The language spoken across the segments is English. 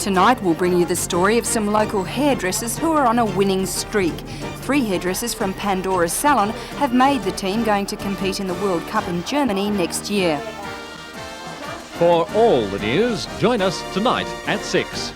Tonight we'll bring you the story of some local hairdressers who are on a winning streak. 3 hairdressers from Pandora's Salon have made the team going to compete in the World Cup in Germany next year. For all the news, join us tonight at 6.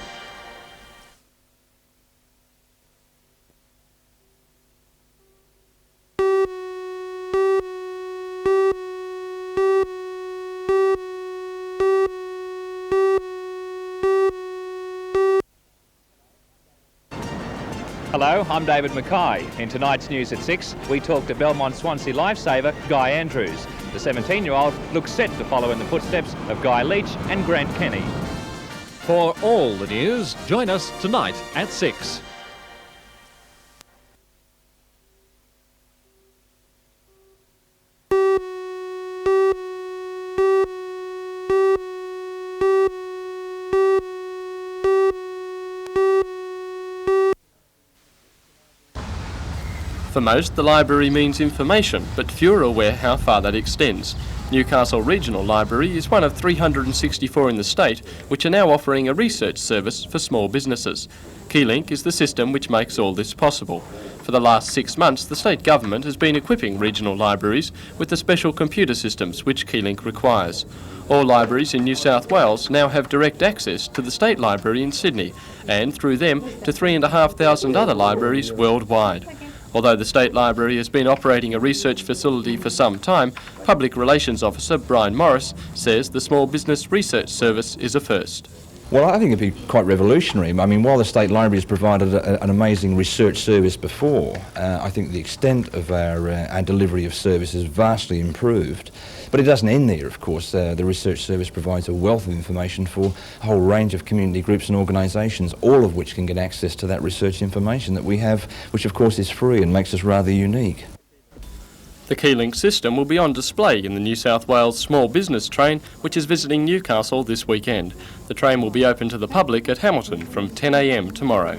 Hello, I'm David Mackay. In tonight's news at 6, we talk to Belmont Swansea lifesaver Guy Andrews. The 17-year-old looks set to follow in the footsteps of Guy Leach and Grant Kenny. For all the news, join us tonight at 6. For most, the library means information, but few are aware how far that extends. Newcastle Regional Library is one of 364 in the state, which are now offering a research service for small businesses. Keylink is the system which makes all this possible. For the last 6 months, the state government has been equipping regional libraries with the special computer systems which Keylink requires. All libraries in New South Wales now have direct access to the State Library in Sydney, and through them to 3,500 other libraries worldwide. Although the State Library has been operating a research facility for some time, Public Relations Officer Brian Morris says the Small Business Research Service is a first. Well, I think it'd be quite revolutionary. I mean, while the State Library has provided an amazing research service before, I think the extent of our delivery of service has vastly improved. But it doesn't end there, of course. The research service provides a wealth of information for a whole range of community groups and organisations, all of which can get access to that research information that we have, which of course is free and makes us rather unique. The Keylink system will be on display in the New South Wales Small Business Train, which is visiting Newcastle this weekend. The train will be open to the public at Hamilton from 10 a.m. tomorrow.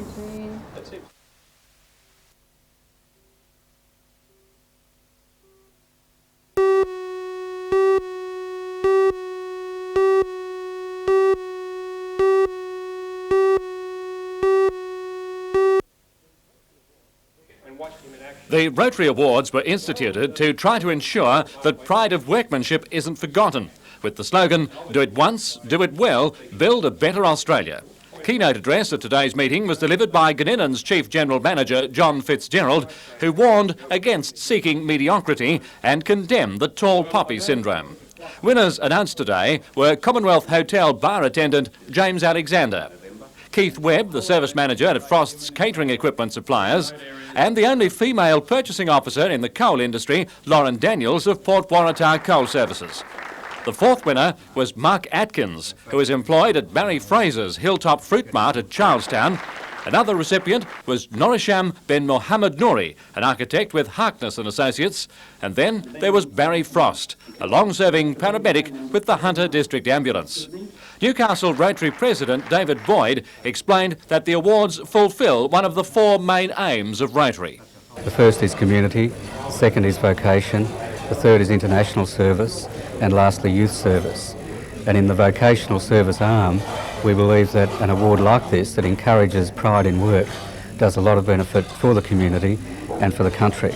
The Rotary Awards were instituted to try to ensure that pride of workmanship isn't forgotten, with the slogan, "Do it once, do it well, build a better Australia." Keynote address at today's meeting was delivered by Gninen's Chief General Manager John Fitzgerald, who warned against seeking mediocrity and condemned the tall poppy syndrome. Winners announced today were Commonwealth Hotel bar attendant James Alexander, Keith Webb, the service manager at Frost's catering equipment suppliers, and the only female purchasing officer in the coal industry, Lauren Daniels of Port Waratah Coal Services. The fourth winner was Mark Atkins, who is employed at Barry Fraser's Hilltop Fruit Mart at Charlestown. Another recipient was Norisham Ben Mohammed Nouri, an architect with Harkness and Associates. And then there was Barry Frost, a long-serving paramedic with the Hunter District Ambulance. Newcastle Rotary President David Boyd explained that the awards fulfil one of the 4 main aims of Rotary. The first is community, second is vocation, the third is international service, and lastly youth service. And in the vocational service arm, we believe that an award like this that encourages pride in work does a lot of benefit for the community and for the country.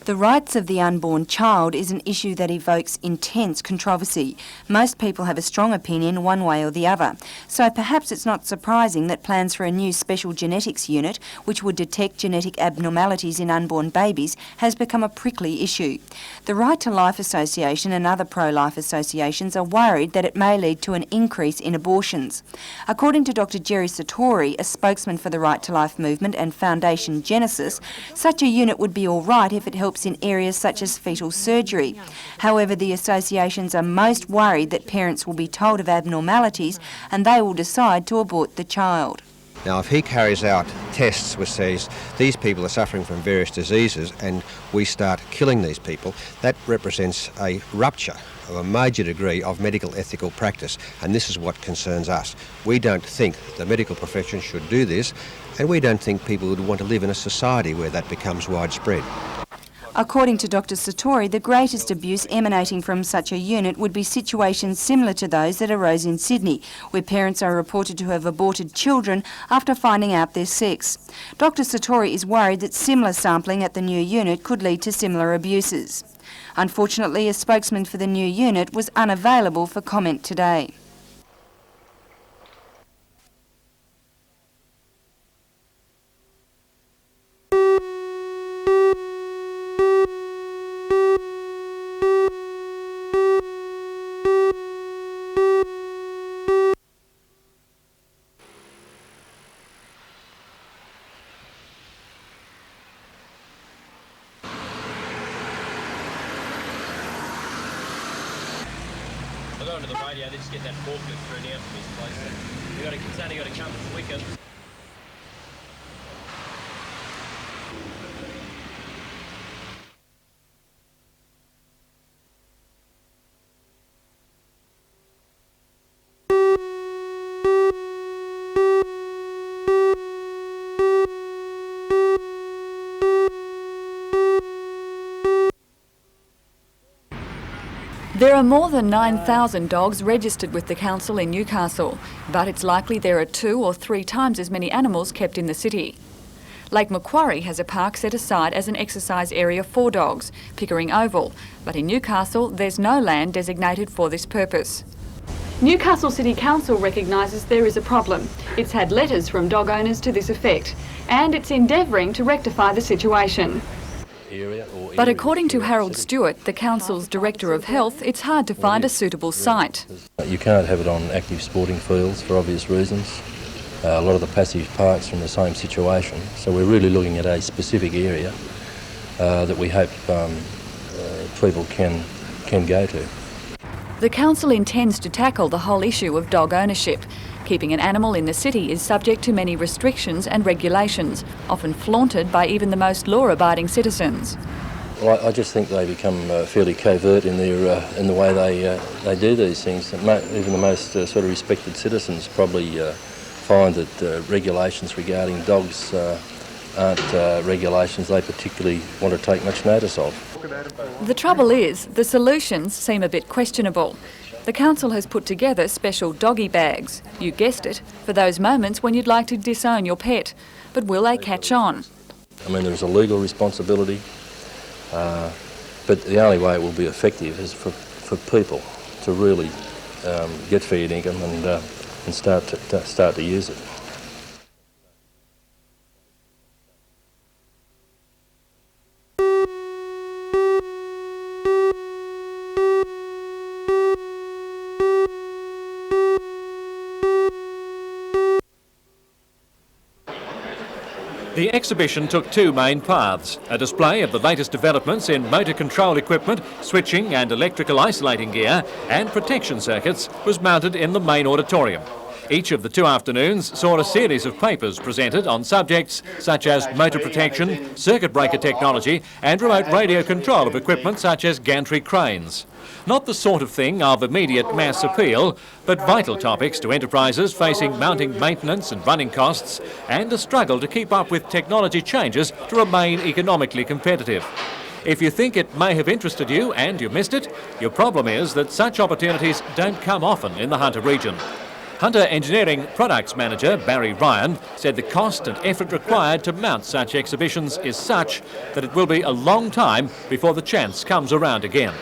The rights of the unborn child is an issue that evokes intense controversy. Most people have a strong opinion one way or the other. So perhaps it's not surprising that plans for a new special genetics unit, which would detect genetic abnormalities in unborn babies, has become a prickly issue. The Right to Life Association and other pro-life associations are worried that it may lead to an increase in abortions. According to Dr. Jerry Satori, a spokesman for the Right to Life movement and Foundation Genesis, such a unit would be all right if it helps in areas such as fetal surgery. However, the associations are most worried that parents will be told of abnormalities and they will decide to abort the child. Now, if he carries out tests which says these people are suffering from various diseases and we start killing these people, that represents a rupture of a major degree of medical ethical practice, and this is what concerns us. We don't think the medical profession should do this, and we don't think people would want to live in a society where that becomes widespread. According to Dr Satori, the greatest abuse emanating from such a unit would be situations similar to those that arose in Sydney, where parents are reported to have aborted children after finding out their sex. Dr Satori is worried that similar sampling at the new unit could lead to similar abuses. Unfortunately, a spokesman for the new unit was unavailable for comment today. I'll go into the radio, they just get that forklift through down from this place. It's only got to come quicker. There are more than 9,000 dogs registered with the council in Newcastle, but it's likely there are 2 or 3 times as many animals kept in the city. Lake Macquarie has a park set aside as an exercise area for dogs, Pickering Oval, but in Newcastle there's no land designated for this purpose. Newcastle City Council recognises there is a problem. It's had letters from dog owners to this effect, and it's endeavouring to rectify the situation. But according to Harold Stewart, the council's Director of Health, it's hard to find a suitable site. You can't have it on active sporting fields for obvious reasons. A lot of the passive parks are in the same situation, so we're really looking at a specific area that we hope people can go to. The council intends to tackle the whole issue of dog ownership. Keeping an animal in the city is subject to many restrictions and regulations, often flaunted by even the most law-abiding citizens. Well, I just think they become fairly covert in the way they do these things. Even the most sort of respected citizens probably find that regulations regarding dogs aren't regulations they particularly want to take much notice of. The trouble is, the solutions seem a bit questionable. The council has put together special doggy bags, you guessed it, for those moments when you'd like to disown your pet. But will they catch on? I mean, there's a legal responsibility, but the only way it will be effective is for people to really get fair income and start to use it. The exhibition took 2 main paths, a display of the latest developments in motor control equipment, switching and electrical isolating gear, and protection circuits was mounted in the main auditorium. Each of the 2 afternoons saw a series of papers presented on subjects such as motor protection, circuit breaker technology and remote radio control of equipment such as gantry cranes. Not the sort of thing of immediate mass appeal, but vital topics to enterprises facing mounting maintenance and running costs and a struggle to keep up with technology changes to remain economically competitive. If you think it may have interested you and you missed it, your problem is that such opportunities don't come often in the Hunter region. Hunter Engineering Products Manager Barry Ryan said the cost and effort required to mount such exhibitions is such that it will be a long time before the chance comes around again.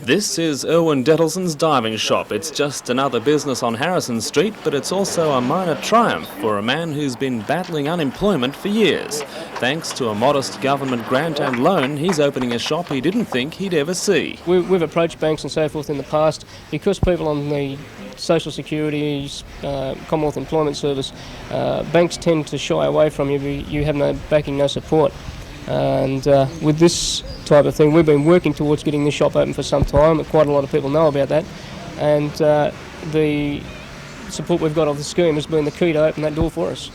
This is Irwin Dettleson's diving shop. It's just another business on Harrison Street, but it's also a minor triumph for a man who's been battling unemployment for years. Thanks to a modest government grant and loan, he's opening a shop he didn't think he'd ever see. We've approached banks and so forth in the past because people on the Social Security, Commonwealth Employment Service, banks tend to shy away from you. You have no backing, no support. And with this type of thing, we've been working towards getting this shop open for some time. Quite a lot of people know about that. And the support we've got of the scheme has been the key to open that door for us.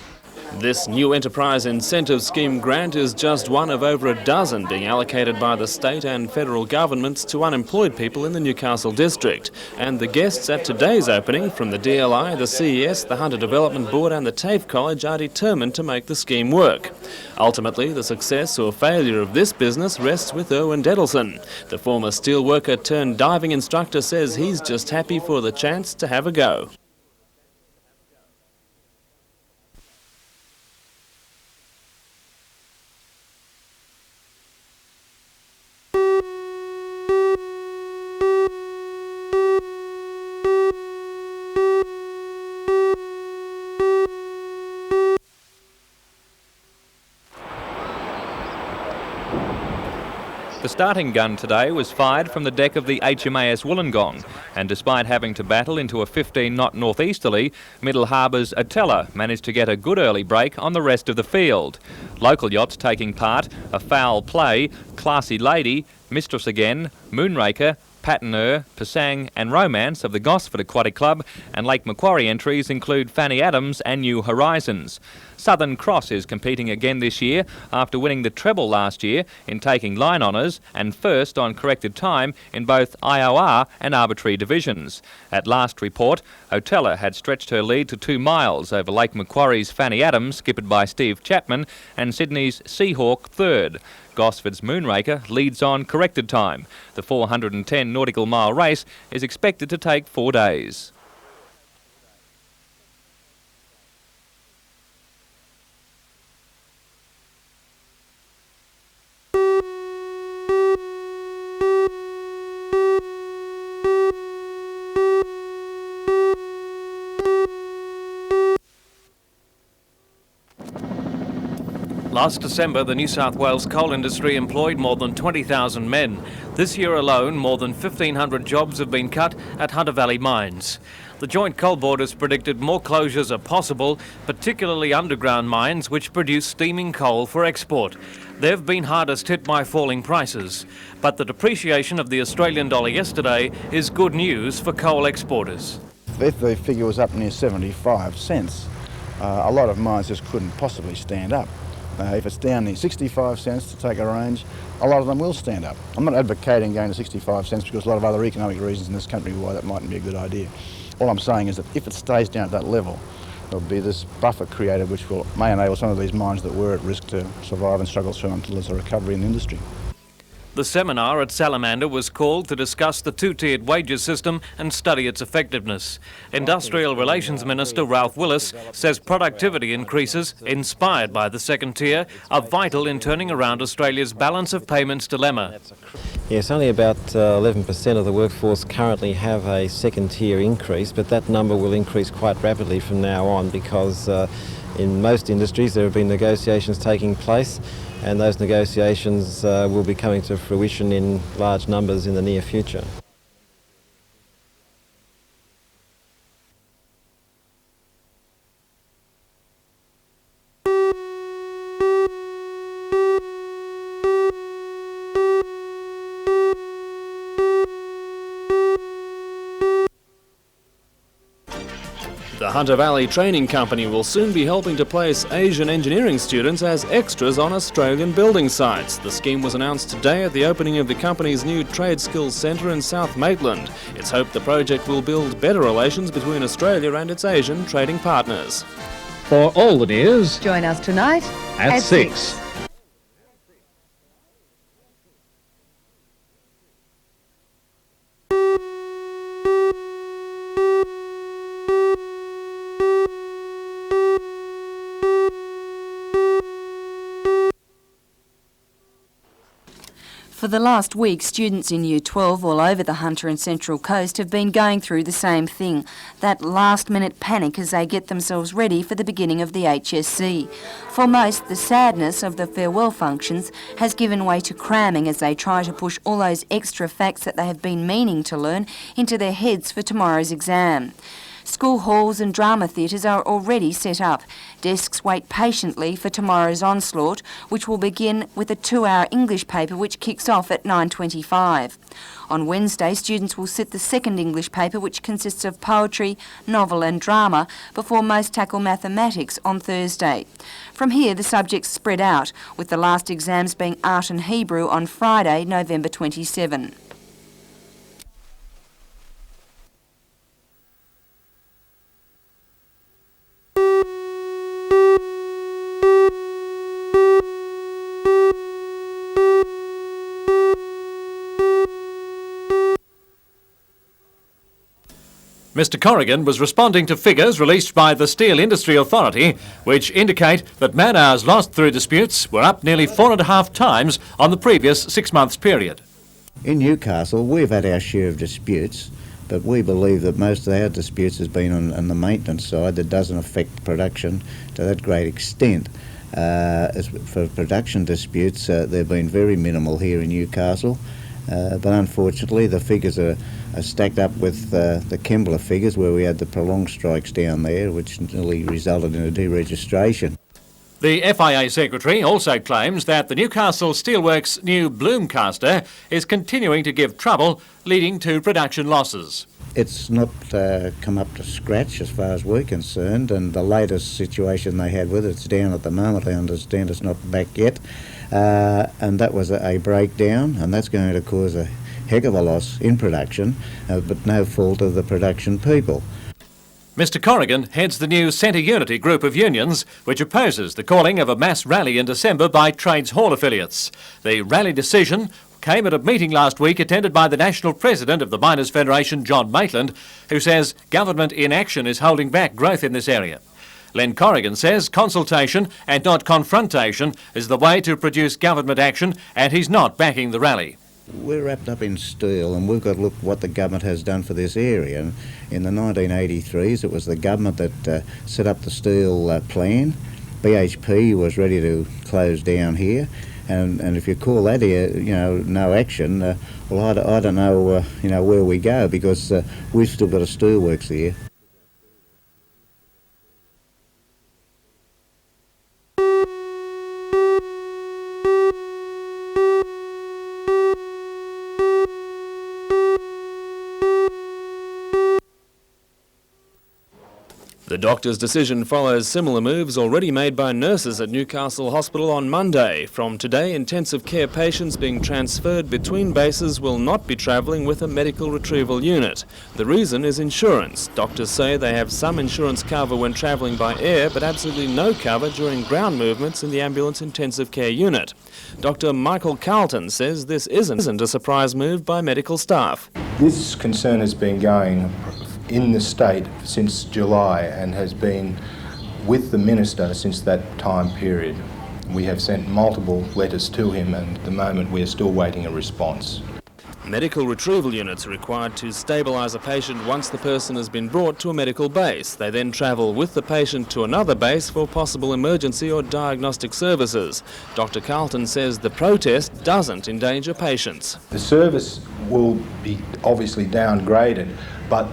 This new enterprise incentive scheme grant is just one of over a dozen being allocated by the state and federal governments to unemployed people in the Newcastle district. And the guests at today's opening from the DLI, the CES, the Hunter Development Board and the TAFE College are determined to make the scheme work. Ultimately, the success or failure of this business rests with Erwin Dedelson. The former steelworker turned diving instructor says he's just happy for the chance to have a go. The starting gun today was fired from the deck of the HMAS Wollongong, and despite having to battle into a 15-knot northeasterly, Middle Harbour's Atella managed to get a good early break on the rest of the field. Local yachts taking part are Foul Play, Classy Lady, Mistress Again, Moonraker, Patterneur, Pasang and Romance of the Gosford Aquatic Club, and Lake Macquarie entries include Fanny Adams and New Horizons. Southern Cross is competing again this year after winning the treble last year in taking line honours and first on corrected time in both IOR and arbitrary divisions. At last report, Otella had stretched her lead to 2 miles over Lake Macquarie's Fanny Adams, skippered by Steve Chapman, and Sydney's Seahawk third. Gosford's Moonraker leads on corrected time. The 410 nautical mile race is expected to take 4 days. Last December, the New South Wales coal industry employed more than 20,000 men. This year alone, more than 1,500 jobs have been cut at Hunter Valley mines. The Joint Coal Board has predicted more closures are possible, particularly underground mines which produce steaming coal for export. They've been hardest hit by falling prices, but the depreciation of the Australian dollar yesterday is good news for coal exporters. If the figure was up near 75 cents, a lot of mines just couldn't possibly stand up. If it's down near 65 cents to take a range, a lot of them will stand up. I'm not advocating going to 65 cents because a lot of other economic reasons in this country why that mightn't be a good idea. All I'm saying is that if it stays down at that level, there'll be this buffer created which may enable some of these mines that were at risk to survive and struggle through until there's a recovery in the industry. The seminar at Salamander was called to discuss the two-tiered wages system and study its effectiveness. Industrial Relations Minister Ralph Willis says productivity increases, inspired by the second tier, are vital in turning around Australia's balance of payments dilemma. Yes, only about 11% of the workforce currently have a second tier increase, but that number will increase quite rapidly from now on because in most industries there have been negotiations taking place, and those negotiations will be coming to fruition in large numbers in the near future. The Hunter Valley Training Company will soon be helping to place Asian engineering students as extras on Australian building sites. The scheme was announced today at the opening of the company's new Trade Skills Centre in South Maitland. It's hoped the project will build better relations between Australia and its Asian trading partners. For all the news, join us tonight at 6. For the last week, students in Year 12 all over the Hunter and Central Coast have been going through the same thing, that last-minute panic as they get themselves ready for the beginning of the HSC. For most, the sadness of the farewell functions has given way to cramming as they try to push all those extra facts that they have been meaning to learn into their heads for tomorrow's exam. School halls and drama theatres are already set up. Desks wait patiently for tomorrow's onslaught, which will begin with a 2-hour English paper which kicks off at 9:25. On Wednesday, students will sit the second English paper, which consists of poetry, novel and drama, before most tackle mathematics on Thursday. From here, the subjects spread out, with the last exams being Art and Hebrew on Friday, November 27. Mr Corrigan was responding to figures released by the Steel Industry Authority, which indicate that man-hours lost through disputes were up nearly 4.5 times on the previous 6 months period. In Newcastle, we've had our share of disputes, but we believe that most of our disputes has been on the maintenance side that doesn't affect production to that great extent. As for production disputes, they've been very minimal here in Newcastle, but unfortunately the figures are stacked up with the Kembla figures, where we had the prolonged strikes down there, which nearly resulted in a deregistration. The FIA Secretary also claims that the Newcastle Steelworks' new bloom caster is continuing to give trouble, leading to production losses. It's not come up to scratch as far as we're concerned, and the latest situation they had with it's down at the moment. I understand it's not back yet, and that was a breakdown, and that's going to cause a heck of a loss in production, but no fault of the production people. Mr Corrigan heads the new Centre Unity group of unions, which opposes the calling of a mass rally in December by Trades Hall affiliates. The rally decision came at a meeting last week attended by the National President of the Miners' Federation, John Maitland, who says government inaction is holding back growth in this area. Len Corrigan says consultation and not confrontation is the way to produce government action, and he's not backing the rally. We're wrapped up in steel, and we've got to look what the government has done for this area. And in the 1983s, it was the government that set up the steel plan. BHP was ready to close down here, and if you call that no action, well, I don't know, where we go, because we've still got a steelworks here. The doctor's decision follows similar moves already made by nurses at Newcastle Hospital on Monday. From today, intensive care patients being transferred between bases will not be travelling with a medical retrieval unit. The reason is insurance. Doctors say they have some insurance cover when travelling by air, but absolutely no cover during ground movements in the ambulance intensive care unit. Dr. Michael Carlton says this isn't a surprise move by medical staff. This concern has been going in the state since July and has been with the Minister since that time period. We have sent multiple letters to him, and at the moment we are still waiting a response. Medical retrieval units are required to stabilise a patient once the person has been brought to a medical base. They then travel with the patient to another base for possible emergency or diagnostic services. Dr. Carlton says the protest doesn't endanger patients. The service will be obviously downgraded, but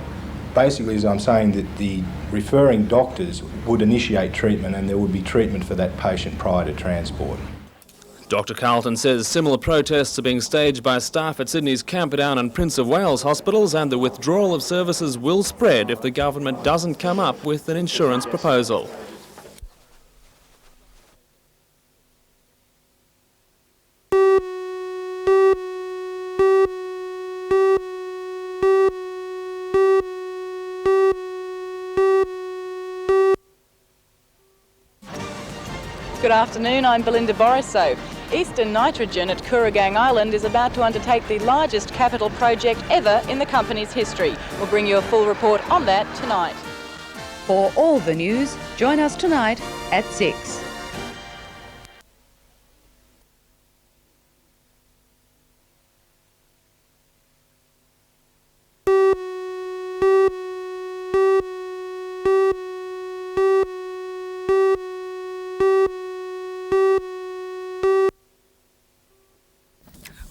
basically, as I'm saying, that the referring doctors would initiate treatment, and there would be treatment for that patient prior to transport. Dr. Carlton says similar protests are being staged by staff at Sydney's Camperdown and Prince of Wales hospitals, and the withdrawal of services will spread if the government doesn't come up with an insurance proposal. Good afternoon, I'm Belinda Borisov. Eastern Nitrogen at Kooragang Island is about to undertake the largest capital project ever in the company's history. We'll bring you a full report on that tonight. For all the news, join us tonight at 6.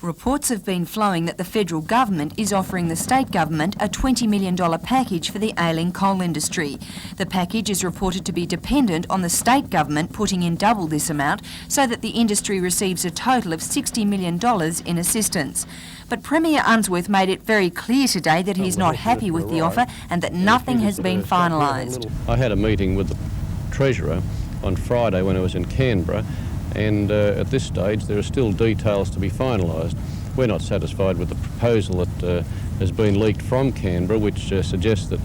Reports have been flowing that the federal government is offering the state government a $20 million package for the ailing coal industry. The package is reported to be dependent on the state government putting in double this amount so that the industry receives a total of $60 million in assistance. But Premier Unsworth made it very clear today that he's not happy with the offer and that nothing has been finalised. I had a meeting with the Treasurer on Friday when I was in Canberra, and at this stage there are still details to be finalised. We're not satisfied with the proposal that has been leaked from Canberra, which suggests that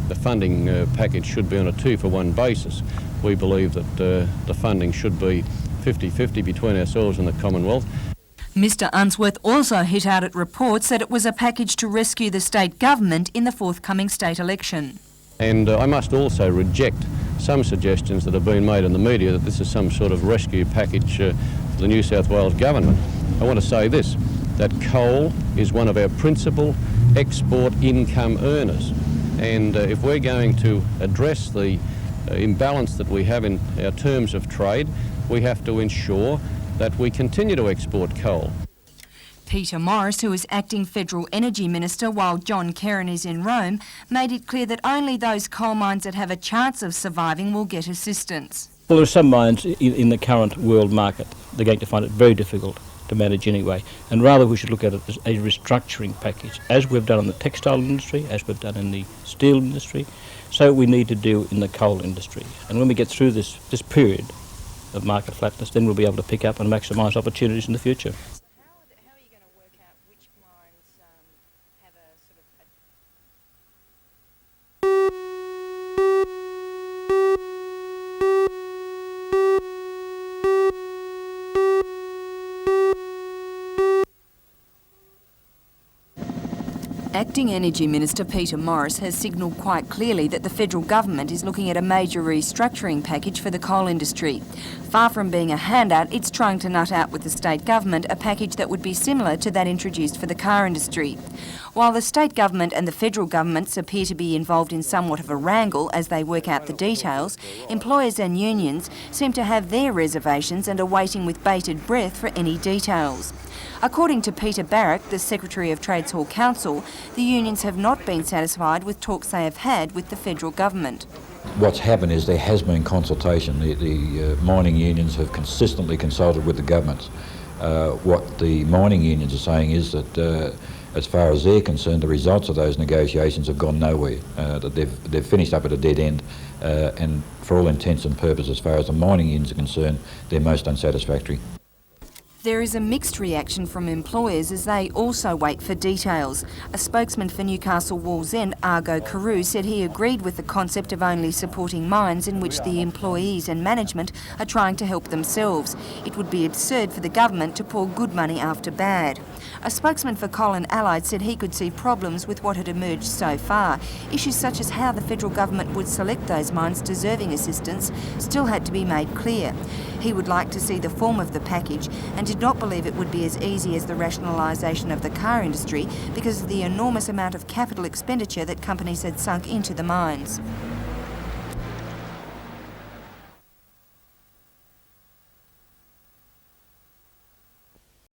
the funding package should be on a 2-for-1 basis. We believe that the funding should be 50-50 between ourselves and the Commonwealth. Mr Unsworth also hit out at reports that it was a package to rescue the state government in the forthcoming state election. And I must also reject some suggestions that have been made in the media that this is some sort of rescue package for the New South Wales government. I want to say this, that coal is one of our principal export income earners. And if we're going to address the imbalance that we have in our terms of trade, we have to ensure that we continue to export coal. Peter Morris, who is acting Federal Energy Minister while John Kerrin is in Rome, made it clear that only those coal mines that have a chance of surviving will get assistance. Well, there are some mines in the current world market. They're going to find it very difficult to manage anyway, and rather we should look at it as a restructuring package, as we've done in the textile industry, as we've done in the steel industry, so we need to do in the coal industry. And when we get through this period of market flatness, then we'll be able to pick up and maximise opportunities in the future. Acting Energy Minister Peter Morris has signalled quite clearly that the federal government is looking at a major restructuring package for the coal industry. Far from being a handout, it's trying to nut out with the state government a package that would be similar to that introduced for the car industry. While the state government and the federal governments appear to be involved in somewhat of a wrangle as they work out the details, employers and unions seem to have their reservations and are waiting with bated breath for any details. According to Peter Barrack, the Secretary of Trade's Hall Council, the unions have not been satisfied with talks they have had with the federal government. What's happened is there has been consultation. The mining unions have consistently consulted with the governments. What the mining unions are saying is that as far as they're concerned, the results of those negotiations have gone nowhere, that they've finished up at a dead end, and for all intents and purposes, as far as the mining unions are concerned, they're most unsatisfactory. There is a mixed reaction from employers as they also wait for details. A spokesman for Newcastle Wallsend, Argo Carew, said he agreed with the concept of only supporting mines in which the employees and management are trying to help themselves. It would be absurd for the government to pour good money after bad. A spokesman for Coal and Allied said he could see problems with what had emerged so far. Issues such as how the federal government would select those mines deserving assistance still had to be made clear. He would like to see the form of the package and did not believe it would be as easy as the rationalisation of the car industry because of the enormous amount of capital expenditure that companies had sunk into the mines.